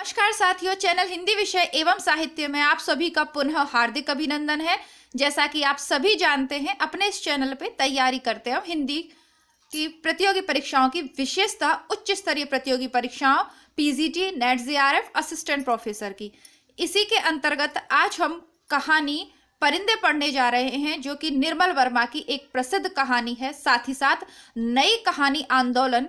नमस्कार साथियों, चैनल हिंदी विषय एवं साहित्य में आप सभी का पुनः हार्दिक अभिनंदन है। जैसा कि आप सभी जानते हैं, अपने इस चैनल पे तैयारी करते हैं हम हिंदी की प्रतियोगी परीक्षाओं की, विशेषतः उच्च स्तरीय प्रतियोगी परीक्षाओं PGT, net, JRF, assistant professor की। इसी के अंतर्गत आज हम कहानी परिंदे पढ़ने जा रहे हैं, जो कि निर्मल वर्मा की एक प्रसिद्ध कहानी है। साथ ही साथ नई कहानी आंदोलन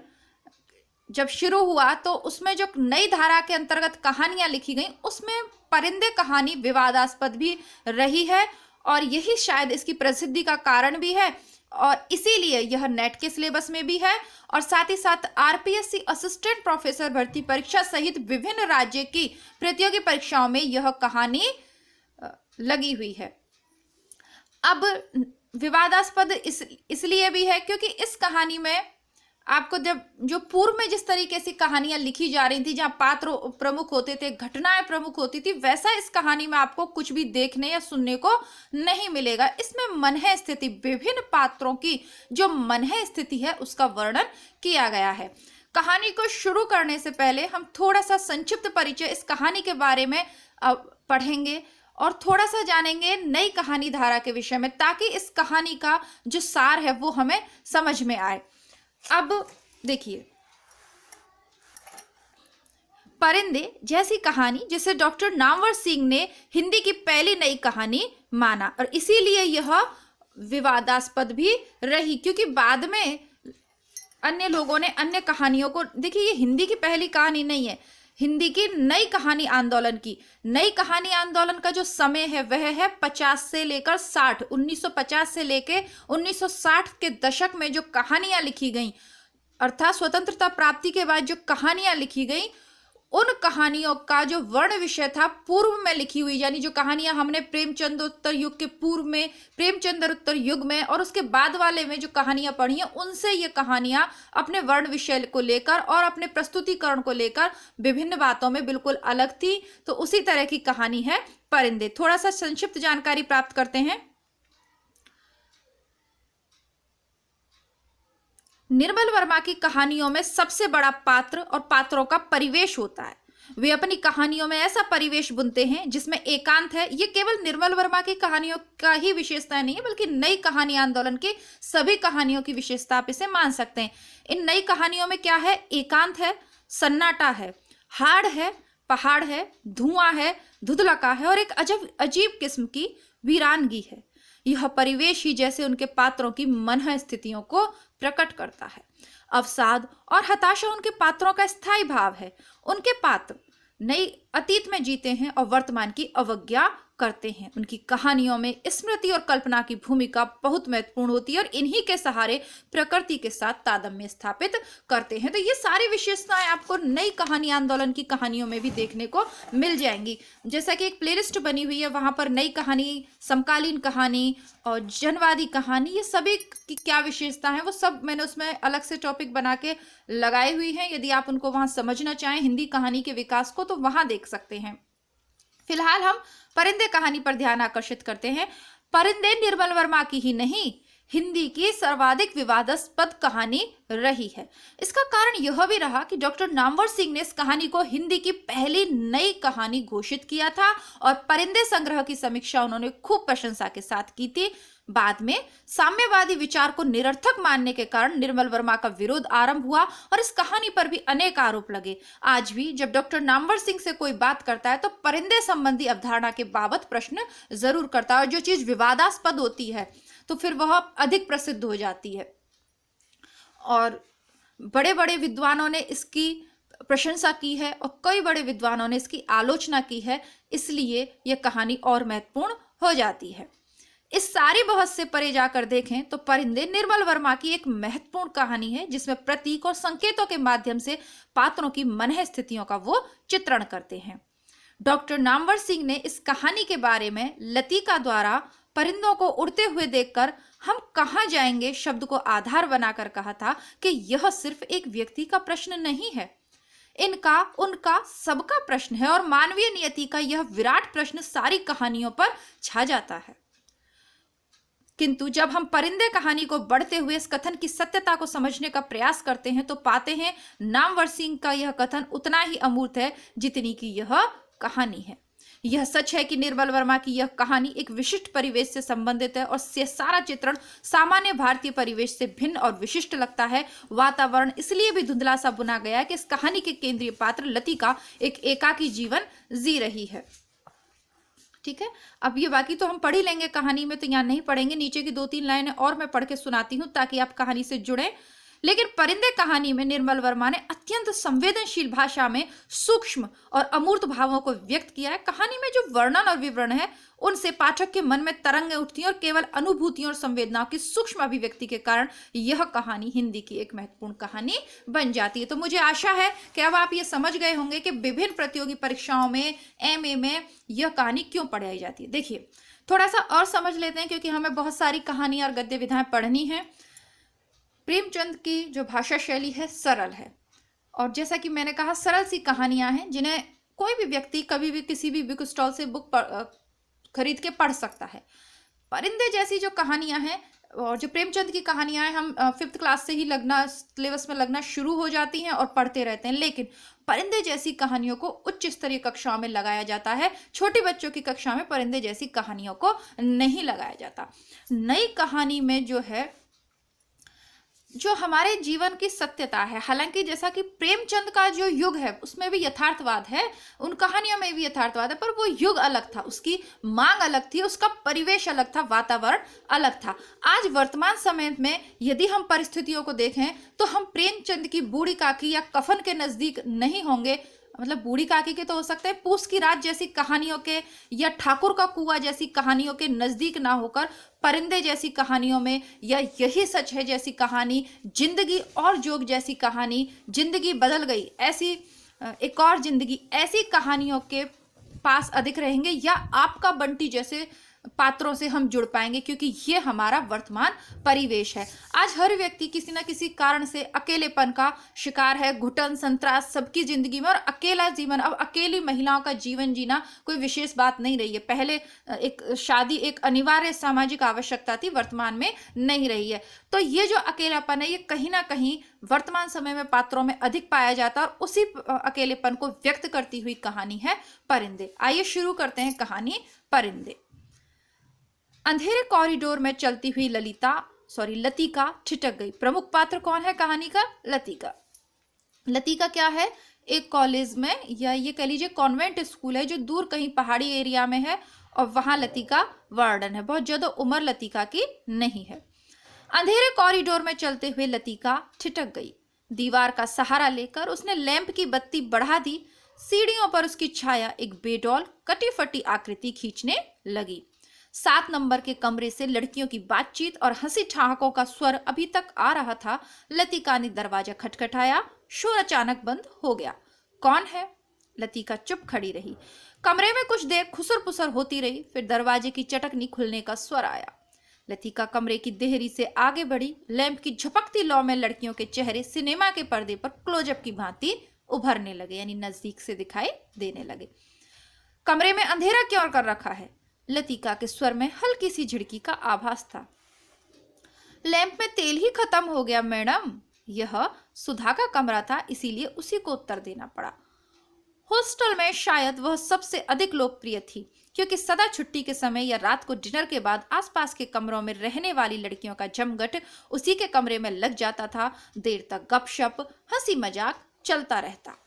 जब शुरू हुआ तो उसमें जो नई धारा के अंतर्गत कहानियां लिखी गई, उसमें परिंदे कहानी विवादास्पद भी रही है और यही शायद इसकी प्रसिद्धि का कारण भी है, और इसीलिए यह नेट के सिलेबस में भी है और साथ ही साथ आरपीएससी असिस्टेंट प्रोफेसर भर्ती परीक्षा सहित विभिन्न राज्य की प्रतियोगी परीक्षाओं में यह कहानी लगी हुई है। अब विवादास्पद इसलिए भी है क्योंकि इस कहानी में आपको जो पूर्व में जिस तरीके से कहानियां लिखी जा रही थी, जहां पात्र प्रमुख होते थे, घटनाएं प्रमुख होती थी, वैसा इस कहानी में आपको कुछ भी देखने या सुनने को नहीं मिलेगा। इसमें मनह स्थिति, विभिन्न पात्रों की जो मनह स्थिति है, उसका वर्णन किया गया है। कहानी को शुरू करने से पहले हम थोड़ा सा संक्षिप्त परिचय इस कहानी के बारे में पढ़ेंगे और थोड़ा सा जानेंगे नई कहानी धारा के विषय में, ताकि इस कहानी का जो सार है वो हमें समझ में आए। अब देखिए, परिंदे जैसी कहानी जिसे डॉक्टर नामवर सिंह ने हिंदी की पहली नई कहानी माना, और इसीलिए यह विवादास्पद भी रही, क्योंकि बाद में अन्य लोगों ने अन्य कहानियों को, देखिए ये हिंदी की पहली कहानी नहीं है, हिंदी की नई कहानी आंदोलन की। नई कहानी आंदोलन का जो समय है वह है 50 से लेकर 60, 1950 से लेकर 1960 के दशक में जो कहानियां लिखी गई, अर्थात स्वतंत्रता प्राप्ति के बाद जो कहानियां लिखी गई, उन कहानियों का जो वर्ण विषय था पूर्व में लिखी हुई, यानी जो कहानियां हमने प्रेमचंद्रोत्तर युग के पूर्व में, प्रेमचंद्रोत्तर युग में और उसके बाद वाले में जो कहानियां पढ़ी हैं, उनसे ये कहानियां अपने वर्ण विषय को लेकर और अपने प्रस्तुतिकरण को लेकर विभिन्न बातों में बिल्कुल अलग थी। तो उसी तरह की कहानी है परिंदे। थोड़ा सा संक्षिप्त जानकारी प्राप्त करते हैं। निर्मल वर्मा की कहानियों में सबसे बड़ा पात्र और पात्रों का परिवेश होता है। वे अपनी कहानियों में ऐसा परिवेश बुनते हैं जिसमें एकांत है। ये केवल निर्मल वर्मा की कहानियों का ही विशेषता नहीं है, बल्कि नई कहानी आंदोलन की सभी कहानियों की विशेषता आप इसे मान सकते हैं। इन नई कहानियों में क्या है? एकांत है, सन्नाटा है, हाड़ है, पहाड़ है, धुआं है, धुंधलका है और एक अजीब किस्म की वीरानगी है। यह परिवेश ही जैसे उनके पात्रों की मनः स्थितियों को प्रकट करता है। अवसाद और हताशा उनके पात्रों का स्थायी भाव है। उनके पात्र नई अतीत में जीते हैं और वर्तमान की अवज्ञा करते हैं। उनकी कहानियों में स्मृति और कल्पना की भूमिका बहुत महत्वपूर्ण होती है और इन्हीं के सहारे प्रकृति के साथ तादात्म्य स्थापित करते हैं। तो ये सारी विशेषताएं आपको नई कहानी आंदोलन की कहानियों में भी देखने को मिल जाएंगी। जैसा कि एक प्लेलिस्ट बनी हुई है, वहां पर नई कहानी, समकालीन कहानी और जनवादी कहानी, ये सभी की क्या विशेषता है वो सब मैंने उसमें अलग से टॉपिक बना के लगाई हुई है। यदि आप उनको वहां समझना चाहें हिंदी कहानी के विकास को, तो वहां देख सकते हैं। फिलहाल हम परिंदे कहानी पर ध्यान आकर्षित करते हैं। परिंदे निर्मल वर्मा की ही नहीं, हिंदी की सर्वाधिक विवादास्पद कहानी रही है। इसका कारण यह भी रहा कि डॉक्टर नामवर सिंह ने इस कहानी को हिंदी की पहली नई कहानी घोषित किया था और परिंदे संग्रह की समीक्षा उन्होंने खूब प्रशंसा के साथ की थी। बाद में साम्यवादी विचार को निरर्थक मानने के कारण निर्मल वर्मा का विरोध आरंभ हुआ और इस कहानी पर भी अनेक आरोप लगे। आज भी जब डॉक्टर नामवर सिंह से कोई बात करता है तो परिंदे संबंधी अवधारणा के बाबत प्रश्न जरूर करता है, और जो चीज विवादास्पद होती है तो फिर वह अधिक प्रसिद्ध हो जाती है। और बड़े बड़े विद्वानों ने इसकी प्रशंसा की है और कई बड़े विद्वानों ने इसकी आलोचना की है, इसलिए यह कहानी और महत्वपूर्ण हो जाती है। इस सारी बहस से परे जाकर देखें तो परिंदे निर्मल वर्मा की एक महत्वपूर्ण कहानी है, जिसमें प्रतीक और संकेतों के माध्यम से पात्रों की मनः स्थितियों का वो चित्रण करते हैं। डॉक्टर नामवर सिंह ने इस कहानी के बारे में लतिका द्वारा परिंदों को उड़ते हुए देखकर हम कहाँ जाएंगे शब्द को आधार बनाकर कहा था कि यह सिर्फ एक व्यक्ति का प्रश्न नहीं है, इनका, उनका, सबका प्रश्न है और मानवीय नियति का यह विराट प्रश्न सारी कहानियों पर छा जाता है। किंतु जब हम परिंदे कहानी को बढ़ते हुए इस कथन की सत्यता को समझने का प्रयास करते हैं तो पाते हैं नामवर सिंह का यह कथन उतना ही अमूर्त है जितनी कि यह कहानी है। यह सच है कि निर्मल वर्मा की यह कहानी एक विशिष्ट परिवेश से संबंधित है और यह सारा चित्रण सामान्य भारतीय परिवेश से भिन्न और विशिष्ट लगता है। वातावरण इसलिए भी धुंधला सा बुना गया है कि इस कहानी के केंद्रीय पात्र लतिका एक एकाकी जीवन जी रही है। ठीक है, अब ये बाकी तो हम पढ़ ही लेंगे कहानी में, तो यहाँ नहीं पढ़ेंगे। नीचे की 2-3 लाइनें और मैं पढ़ के सुनाती हूँ ताकि आप कहानी से जुड़ें। लेकिन परिंदे कहानी में निर्मल वर्मा ने अत्यंत संवेदनशील भाषा में सूक्ष्म और अमूर्त भावों को व्यक्त किया है। कहानी में जो वर्णन और विवरण है उनसे पाठक के मन में तरंगें उठती हैं और केवल अनुभूतियों और संवेदनाओं की सूक्ष्म अभिव्यक्ति के कारण यह कहानी हिंदी की एक महत्वपूर्ण कहानी बन जाती है। तो मुझे आशा है कि अब आप ये समझ गए होंगे कि विभिन्न प्रतियोगी परीक्षाओं में, एमए में यह कहानी क्यों पढ़ाई जाती है। देखिए, थोड़ा सा और समझ लेते हैं क्योंकि हमें बहुत सारी कहानी और गद्य विधाएं पढ़नी है। प्रेमचंद की जो भाषा शैली है सरल है और जैसा कि मैंने कहा सरल सी कहानियां हैं जिन्हें कोई भी व्यक्ति कभी भी किसी भी बुक स्टॉल से बुक खरीद के पढ़ सकता है। परिंदे जैसी जो कहानियां हैं और जो प्रेमचंद की कहानियां हैं हम 5th क्लास से ही लगना सिलेबस में लगना शुरू हो जाती हैं और पढ़ते रहते हैं। लेकिन परिंदे जैसी कहानियों को उच्च स्तरीय कक्षाओं में लगाया जाता है, छोटी बच्चों की कक्षा में परिंदे जैसी कहानियों को नहीं लगाया जाता। नई कहानी में जो है जो हमारे जीवन की सत्यता है, हालांकि जैसा कि प्रेमचंद का जो युग है उसमें भी यथार्थवाद है, उन कहानियों में भी यथार्थवाद है, पर वो युग अलग था, उसकी मांग अलग थी, उसका परिवेश अलग था, वातावरण अलग था। आज वर्तमान समय में यदि हम परिस्थितियों को देखें तो हम प्रेमचंद की बूढ़ी काकी या कफन के नजदीक नहीं होंगे। मतलब बूढ़ी काकी के तो हो सकते हैं, पूस की रात जैसी कहानियों के या ठाकुर का कुआं जैसी कहानियों के नजदीक ना होकर परिंदे जैसी कहानियों में, या यही सच है जैसी कहानी, जिंदगी और जोग जैसी कहानी, जिंदगी बदल गई ऐसी एक और जिंदगी, ऐसी कहानियों के पास अधिक रहेंगे, या आपका बंटी जैसे पात्रों से हम जुड़ पाएंगे क्योंकि ये हमारा वर्तमान परिवेश है। आज हर व्यक्ति किसी ना किसी कारण से अकेलेपन का शिकार है, घुटन संतरास सबकी जिंदगी में, और अकेला जीवन, अब अकेली महिलाओं का जीवन जीना कोई विशेष बात नहीं रही है। पहले एक शादी एक अनिवार्य सामाजिक आवश्यकता थी, वर्तमान में नहीं रही है। तो ये जो अकेलापन है ये कहीं ना कहीं वर्तमान समय में पात्रों में अधिक पाया जाता है और उसी अकेलेपन को व्यक्त करती हुई कहानी है परिंदे। आइए शुरू करते हैं कहानी परिंदे। अंधेरे कॉरिडोर में चलती हुई लतिका ठिठक गई। प्रमुख पात्र कौन है कहानी का? लतिका। लतिका क्या है? एक कॉलेज में, या ये कह लीजिए कॉन्वेंट स्कूल है जो दूर कहीं पहाड़ी एरिया में है, और वहां लतिका वार्डन है। बहुत ज्यादा उम्र लतिका की नहीं है। अंधेरे कॉरिडोर में चलते हुए लतिका ठिठक गई। दीवार का सहारा लेकर उसने लैंप की बत्ती बढ़ा दी। सीढ़ियों पर उसकी छाया एक बेडौल कटी फटी आकृति खींचने लगी। 7 नंबर के कमरे से लड़कियों की बातचीत और हंसी ठहाकों का स्वर अभी तक आ रहा था। लतिका ने दरवाजा खटखटाया। शोर अचानक बंद हो गया। कौन है? लतिका चुप खड़ी रही। कमरे में कुछ देर खुसर पुसर होती रही, फिर दरवाजे की चटकनी खुलने का स्वर आया। लतिका कमरे की देहरी से आगे बढ़ी। लैंप की झपकती लौ में लड़कियों के चेहरे सिनेमा के पर्दे पर क्लोजअप की भांति उभरने लगे, यानी नजदीक से दिखाई देने लगे। कमरे में अंधेरा क्यों कर रखा है? लतिका के स्वर में हल्की सी झिड़की का आभास था। लैंप में तेल ही खत्म हो गया मैडम। यह सुधा का कमरा था, इसीलिए उसी को उत्तर देना पड़ा। हॉस्टल में शायद वह सबसे अधिक लोकप्रिय थी, क्योंकि सदा छुट्टी के समय या रात को डिनर के बाद आसपास के कमरों में रहने वाली लड़कियों का जमघट उसी के कमरे में लग जाता था। देर तक गपशप हंसी मजाक चलता रहता।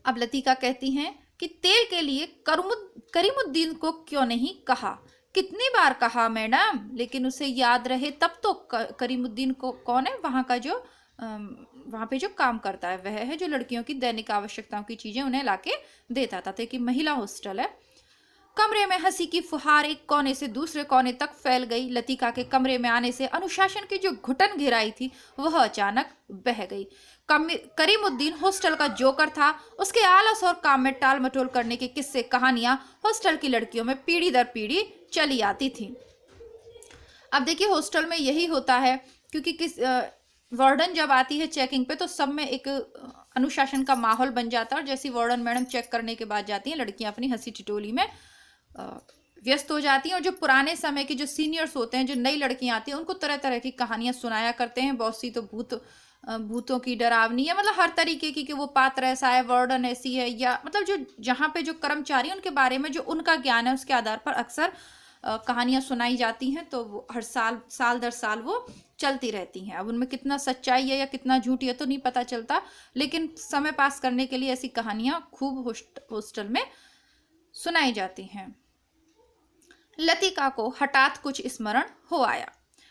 अब लतिका कहती हैं कि तेल के लिए करीमुद्दीन को क्यों नहीं कहा? कितनी बार कहा मैडम, लेकिन उसे याद रहे तब तो। करीमुद्दीन को कौन है? वहां का जो वहां पे जो काम करता है, वह है जो लड़कियों की दैनिक आवश्यकताओं की चीजें उन्हें लाके देता था। तो कि महिला हॉस्टल है। कमरे में हंसी की फुहार एक कोने से दूसरे कोने तक फैल गई। लतिका के कमरे में आने से अनुशासन की जो घुटन घेराई थी वह अचानक बह गई। करीमुद्दीन हॉस्टल का जोकर था। उसके आलस और काम में टाल मटोल करने के किस्से कहानियां हॉस्टल की लड़कियों में पीढ़ी दर पीढ़ी चली आती थी। अब देखिए हॉस्टल में यही होता है, क्योंकि वार्डन जब आती है चेकिंग पे तो सब में एक अनुशासन का माहौल बन जाता है, और जैसी वार्डन मैडम चेक करने के बाद जाती हैं, लड़कियां अपनी हंसी ठिठोली में व्यस्त हो जाती हैं। और जो पुराने समय के जो सीनियर्स होते हैं, जो नई लड़कियां आती हैं, उनको तरह तरह की कहानियां सुनाया करते हैं। बहुत सी तो भूतों की डरावनी है, मतलब हर तरीके की, कि वो पात्र ऐसा है, वार्डन ऐसी है, या मतलब जो जहाँ पे जो कर्मचारी हैं उनके बारे में जो उनका ज्ञान है उसके आधार पर अक्सर कहानियां सुनाई जाती हैं। तो वो हर साल दर साल वो चलती रहती हैं। अब उनमें कितना सच्चाई है या कितना झूठी है तो नहीं पता चलता, लेकिन समय पास करने के लिए ऐसी कहानियां खूब हॉस्टल में सुनाई जाती हैं। लतिका को हठात कुछ स्मरण हो आया।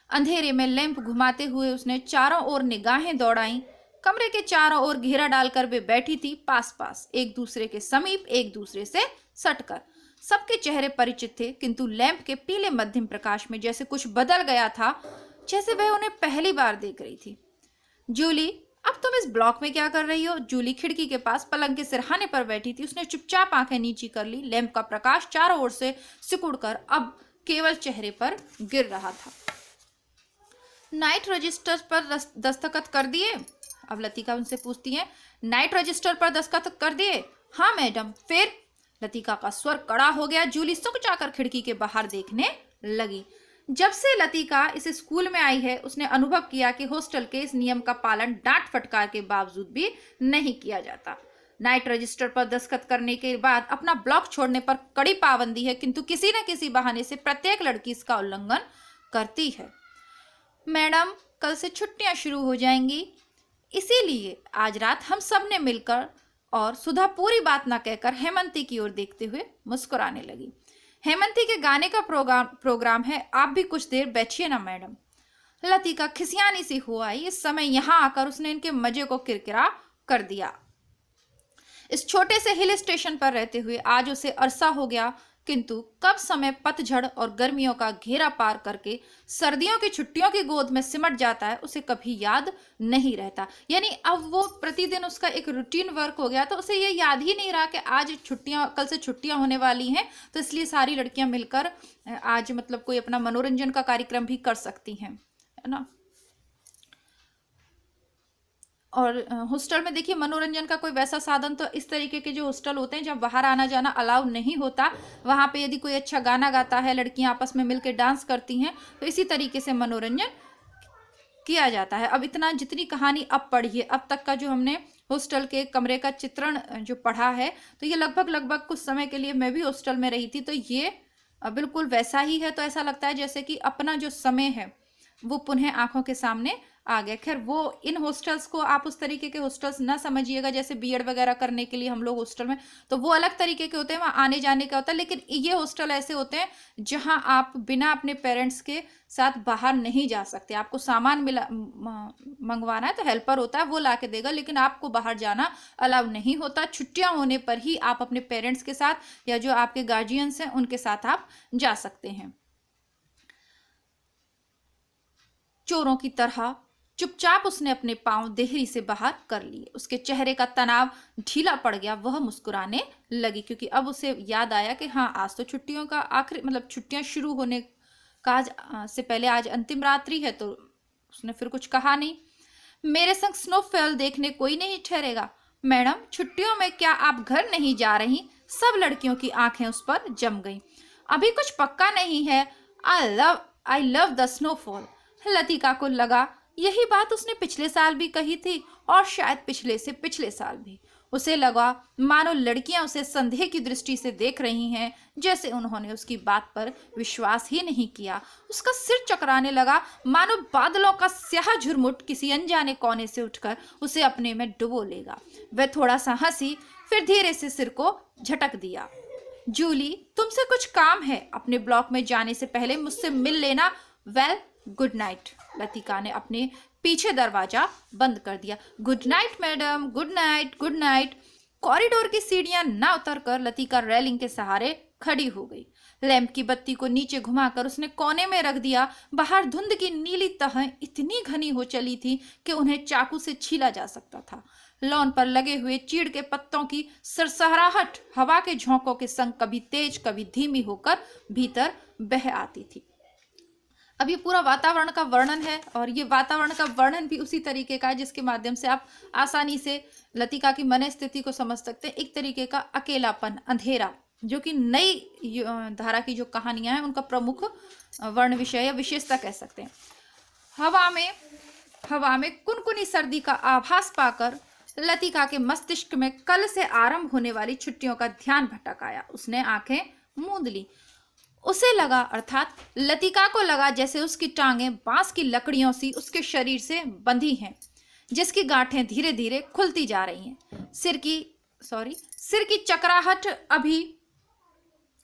अंधेरे में लैंप घुमाते हुए उसने चारों ओर निगाहें दौड़ाई। कमरे के चारों ओर घेरा डालकर वे बैठी थी, पास पास, एक दूसरे के समीप, एक दूसरे से सटकर। सबके चेहरे परिचित थे, किंतु लैंप के पीले मध्यम प्रकाश में जैसे कुछ बदल गया था, जैसे वह उन्हें पहली बार देख रही थी। जूली, अब तुम इस ब्लॉक में क्या कर रही हो? जूली खिड़की के पास पलंग के सिरहाने पर बैठी थी। उसने चुपचाप आंखें नीची कर ली। लैंप का प्रकाश चारों ओर से सिकुड़कर अब केवल चेहरे पर गिर रहा था। नाइट रजिस्टर पर दस्तखत कर दिए? अब लतिका उनसे पूछती है। नाइट रजिस्टर पर दस्तखत कर दिए? हाँ मैडम। फिर? लतिका का स्वर कड़ा हो गया। जूली सुक जाकर खिड़की के बाहर देखने लगी। जब से लतिका इस स्कूल में आई है, उसने अनुभव किया कि हॉस्टल के इस नियम का पालन डांट फटकार के बावजूद भी नहीं किया जाता। नाइट रजिस्टर पर दस्तखत करने के बाद अपना ब्लॉक छोड़ने पर कड़ी पाबंदी है, किंतु किसी न किसी बहाने से प्रत्येक लड़की इसका उल्लंघन करती है। मैडम, कल से छुट्टियां शुरू हो जाएंगी, इसीलिए आज रात हम सब ने मिलकर। और सुधा पूरी बात ना कहकर हेमंती की ओर देखते हुए मुस्कुराने लगी। हेमंती के गाने का प्रोग्राम है, आप भी कुछ देर बैठिए ना मैडम। लतिका खिसियानी सी हो आई। इस समय यहां आकर उसने इनके मजे को किरकिरा कर दिया। इस छोटे से हिल स्टेशन पर रहते हुए आज उसे अरसा हो गया, किंतु कब समय पतझड़ और गर्मियों का घेरा पार करके सर्दियों की छुट्टियों की गोद में सिमट जाता है, उसे कभी याद नहीं रहता। यानी अब वो प्रतिदिन उसका एक रूटीन वर्क हो गया, तो उसे ये याद ही नहीं रहा कि आज छुट्टियां, कल से छुट्टियां होने वाली हैं, तो इसलिए सारी लड़कियां मिलकर आज मतलब कोई अपना मनोरंजन का कार्यक्रम भी कर सकती हैं, है ना। और हॉस्टल में देखिए मनोरंजन का कोई वैसा साधन तो इस तरीके के जो हॉस्टल होते हैं जब बाहर आना जाना अलाउ नहीं होता, वहाँ पे यदि कोई अच्छा गाना गाता है, लड़कियां आपस में मिलकर डांस करती हैं, तो इसी तरीके से मनोरंजन किया जाता है। अब इतना जितनी कहानी अब पढ़िए, अब तक का जो हमने हॉस्टल के कमरे का चित्रण जो पढ़ा है, तो ये लगभग कुछ समय के लिए मैं भी हॉस्टल में रही थी, तो ये बिल्कुल वैसा ही है। तो ऐसा लगता है जैसे कि अपना जो समय है वो पुनः आंखों के सामने आ गया। खैर वो इन हॉस्टल्स को आप उस तरीके के हॉस्टल्स ना समझिएगा, जैसे बीएड वगैरह करने के लिए हम लोग हॉस्टल में, तो वो अलग तरीके के होते हैं, वहाँ आने जाने का होता है। लेकिन ये हॉस्टल ऐसे होते हैं जहां आप बिना अपने पेरेंट्स के साथ बाहर नहीं जा सकते। आपको सामान मंगवाना है तो हेल्पर होता है, वो ला के देगा, लेकिन आपको बाहर जाना अलाउ नहीं होता। छुट्टियां होने पर ही आप अपने पेरेंट्स के साथ या जो आपके गार्जियंस हैं उनके साथ आप जा सकते हैं। चोरों की तरह चुपचाप उसने अपने पांव देहरी से बाहर कर लिए। उसके चेहरे का तनाव ढीला पड़ गया। वह मुस्कुराने लगी, क्योंकि अब उसे याद आया कि हाँ, आज तो छुट्टियों का आखिरी, मतलब छुट्टियां शुरू होने का आज से पहले आज अंतिम रात्रि है। तो उसने फिर कुछ कहा नहीं। मेरे संग स्नोफॉल देखने कोई नहीं ठहरेगा? मैडम, छुट्टियों में क्या आप घर नहीं जा रही? सब लड़कियों की आंखें उस पर जम गईं। अभी कुछ पक्का नहीं है। I love the snowfall. Latika को लगा यही बात उसने पिछले साल भी कही थी, और शायद पिछले से पिछले साल भी। उसे लगा मानो लड़कियां उसे संदेह की दृष्टि से देख रही हैं, जैसे उन्होंने उसकी बात पर विश्वास ही नहीं किया। उसका सिर चकराने लगा, मानो बादलों का स्याह झुरमुट किसी अनजाने कोने से उठकर उसे अपने में डुबो लेगा। वह थोड़ा सा हंसी, फिर धीरे से सिर को झटक दिया। जूली, तुमसे कुछ काम है, अपने ब्लॉक में जाने से पहले मुझसे मिल लेना। Well, good night. लतिका ने अपने पीछे दरवाजा बंद कर दिया। Good night madam, good night, good night. Corridor की सीढ़ियां ना उतरकर लतिका रेलिंग के सहारे खड़ी हो गई। लैंप की बत्ती को नीचे घुमाकर उसने कोने में रख दिया। बाहर धुंध की नीली तह इतनी घनी हो चली थी कि उन्हें चाकू से छीला जा सकता था। लॉन पर लगे हुए चीड़ के पत्तों की सरसराहट हवा के झोंकों के संग कभी तेज कभी धीमी होकर भीतर बह आती थी। अब ये पूरा वातावरण का वर्णन है, और ये वातावरण का वर्णन भी उसी तरीके का है जिसके माध्यम से आप आसानी से लतिका की मन स्थिति को समझ सकते हैं। एक तरीके का अकेलापन, अंधेरा, जो कि नई धारा की जो कहानियां हैं उनका प्रमुख वर्ण विषय या विशेषता कह सकते हैं। हवा में कुनकुनी सर्दी का आभास पाकर लतिका के मस्तिष्क में कल से आरंभ होने वाली छुट्टियों का ध्यान भटक आया। उसने आंखें मूंद ली। उसे लगा, अर्थात लतिका को लगा, जैसे उसकी टांगें बांस की लकड़ियों सी उसके शरीर से बंधी हैं, जिसकी गांठें धीरे धीरे खुलती जा रही हैं। सिर की चकराहट अभी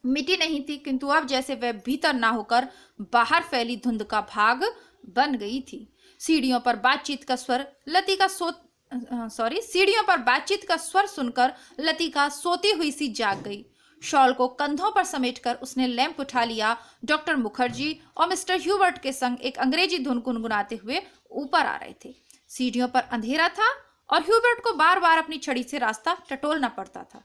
मिटी नहीं थी, किंतु अब जैसे वह भीतर ना होकर बाहर फैली धुंध का भाग बन गई थी। सीढ़ियों पर बातचीत का स्वर सुनकर लतिका सोती हुई सी जाग गई। शॉल को कंधों पर समेटकर उसने लैंप उठा लिया। डॉक्टर मुखर्जी और मिस्टर ह्यूबर्ट के संग एक अंग्रेजी धुन गुनगुनाते हुए ऊपर आ रहे थे। सीढ़ियों पर अंधेरा था और ह्यूबर्ट को बार बार अपनी छड़ी से रास्ता टटोलना पड़ता था।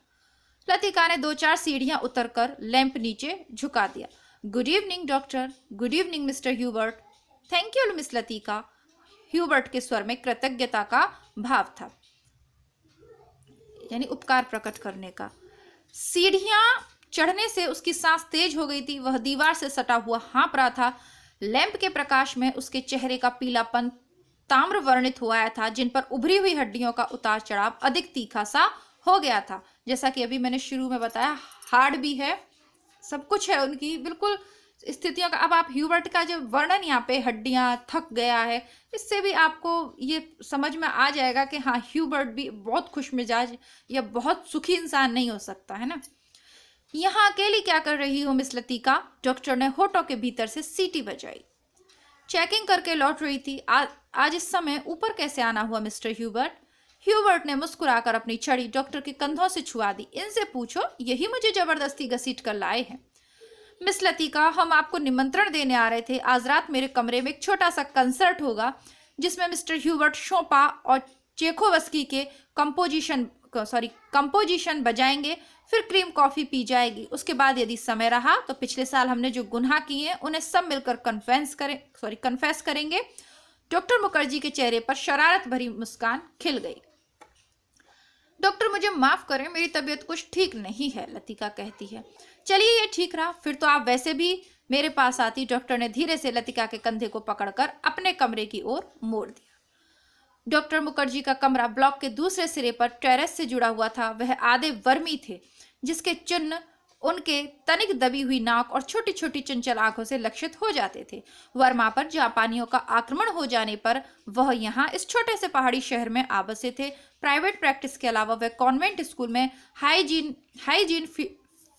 लतिका ने 2-4 सीढ़ियां उतरकर लैंप नीचे झुका दिया। Good evening doctor. Good evening mister Hubert. Thank you miss Latika. Hubert के स्वर में कृतज्ञता का भाव था, यानी उपकार प्रकट करने का। सीढ़ियां चढ़ने से उसकी सांस तेज हो गई थी। वह दीवार से सटा हुआ हाँफ रहा था। लैंप के प्रकाश में उसके चेहरे का पीलापन ताम्र वर्णित हो आया था, जिन पर उभरी हुई हड्डियों का उतार चढ़ाव अधिक तीखा सा हो गया था। जैसा कि अभी मैंने शुरू में बताया, हार्ड भी है, सब कुछ है उनकी बिल्कुल स्थितियों का। अब आप ह्यूबर्ट का जो वर्णन यहाँ पे हड्डियां थक गया है, इससे भी आपको ये समझ में आ जाएगा कि हाँ, ह्यूबर्ट भी बहुत खुशमिजाज या बहुत सुखी इंसान नहीं हो सकता है ना। यहाँ अकेली क्या कर रही हो मिस लतिका? डॉक्टर ने होठों के भीतर से सीटी बजाई। चेकिंग करके लौट रही थी। आज इस समय ऊपर कैसे आना हुआ मिस्टर ह्यूबर्ट? ह्यूबर्ट ने मुस्कुराकर अपनी छड़ी डॉक्टर के कंधों से छुआ दी। इनसे पूछो, यही मुझे जबरदस्ती घसीट कर लाए हैं। मिस लतिका, हम आपको निमंत्रण देने आ रहे थे। आज रात मेरे कमरे में एक छोटा सा कंसर्ट होगा, जिसमें मिस्टर ह्यूबर्ट शोपा और चेखोवस्की के कंपोजिशन बजाएंगे। फिर क्रीम कॉफी पी जाएगी। उसके बाद यदि समय रहा तो पिछले साल हमने जो गुनाह किए हैं उन्हें सब मिलकर कन्फेस करेंगे। डॉक्टर मुखर्जी के चेहरे पर शरारत भरी मुस्कान खिल गई। डॉक्टर मुझे माफ करें, मेरी तबीयत कुछ ठीक नहीं है, लतिका कहती है। चलिए ये ठीक रहा, फिर तो आप वैसे भी मेरे पास आती। डॉक्टर ने धीरे से लतिका के कंधे को पकड़कर अपने कमरे की ओर मोड़ दिया। डॉक्टर मुखर्जी का कमरा ब्लॉक के दूसरे सिरे पर टेरेस से जुड़ा हुआ था। वह आधे वर्मी थे, जिसके चिन्ह उनके तनिक दबी हुई नाक और छोटी छोटी चंचल आंखों से लक्षित हो जाते थे। वर्मा पर जापानियों का आक्रमण हो जाने पर वह यहाँ इस छोटे से पहाड़ी शहर में आ बसे थे। प्राइवेट प्रैक्टिस के अलावा वह कॉन्वेंट स्कूल में हाइजीन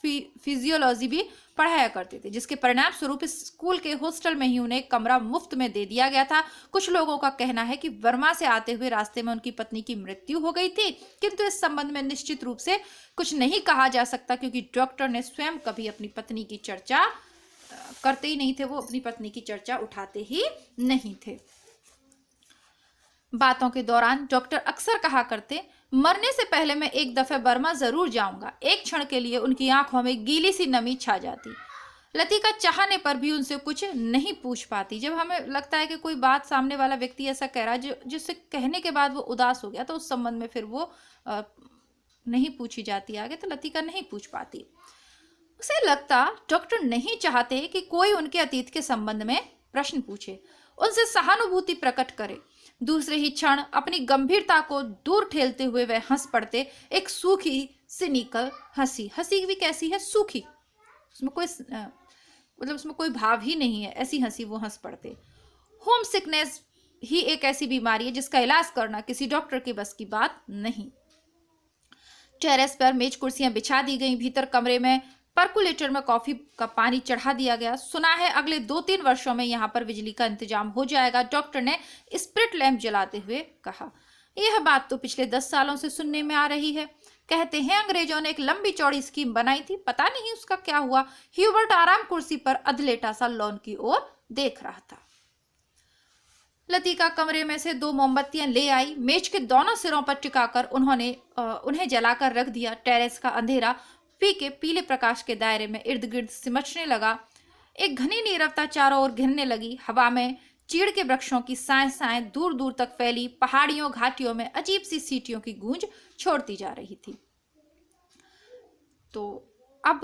फिजियोलॉजी भी पढ़ाया करते थे, जिसके परिणाम स्वरूप इस स्कूल के हॉस्टल में ही उन्हें कमरा मुफ्त में दे दिया गया था। कुछ लोगों का कहना है कि वर्मा से आते हुए रास्ते में उनकी पत्नी की मृत्यु हो गई थी, किंतु इस संबंध में निश्चित रूप से कुछ नहीं कहा जा सकता, क्योंकि डॉक्टर ने स्वयं कभी अपनी पत्नी की चर्चा करते ही नहीं थे। वो अपनी पत्नी की चर्चा उठाते ही नहीं थे। बातों के दौरान डॉक्टर अक्सर कहा करते, मरने से पहले मैं एक दफे बर्मा जरूर जाऊंगा। एक क्षण के लिए उनकी आंखों में गीली सी नमी छा जाती। लतिका चाहने पर भी उनसे कुछ नहीं पूछ पाती। जब हमें लगता है कि कोई बात सामने वाला व्यक्ति ऐसा कह रहा है जिससे कहने के बाद वो उदास हो गया, तो उस संबंध में फिर वो नहीं पूछी जाती आगे, तो लतिका नहीं पूछ पाती। उसे लगता डॉक्टर नहीं चाहते कि कोई उनके अतीत के संबंध में प्रश्न पूछे, उनसे सहानुभूति प्रकट करे। दूसरे ही क्षण अपनी गंभीरता को दूर ठेलते हुए वह हंस पड़ते। एक सूखी सिनिकल हंसी भी कैसी है, सूखी, उसमें कोई भाव ही नहीं है, ऐसी हंसी वो हंस पड़ते। होम सिकनेस ही एक ऐसी बीमारी है जिसका इलाज करना किसी डॉक्टर के बस की बात नहीं। टेरेस पर मेज कुर्सियां बिछा दी गई। भीतर कमरे में पर्कुलेटर में कॉफी का पानी चढ़ा दिया गया। सुना है अगले 2-3 वर्षों में यहाँ पर बिजली का इंतजाम हो जाएगा, डॉक्टर ने स्प्रिट लैंप जलाते हुए कहा। यह बात तो पिछले 10 सालों से सुनने में आ रही है। कहते हैं अंग्रेजों ने एक लंबी चौड़ी स्कीम बनाई थी, पता नहीं उसका क्या हुआ। ह्यूबर्ट आराम कुर्सी पर अधलेटा सा लॉन की ओर देख रहा था। लतिका कमरे में से 2 मोमबत्तियां ले आई। मेज के दोनों सिरों पर टिकाकर उन्हें जलाकर रख दिया। टेरेस का अंधेरा के पीले प्रकाश के दायरे में इर्द गिर्द सिमटने लगा। एक घनी नीरवता चारों ओर घिरने लगी। हवा में चीड़ के वृक्षों की साएं दूर दूर तक फैली, पहाड़ियों घाटियों में अजीब सी सीटियों की गूंज छोड़ती जा रही थी। तो अब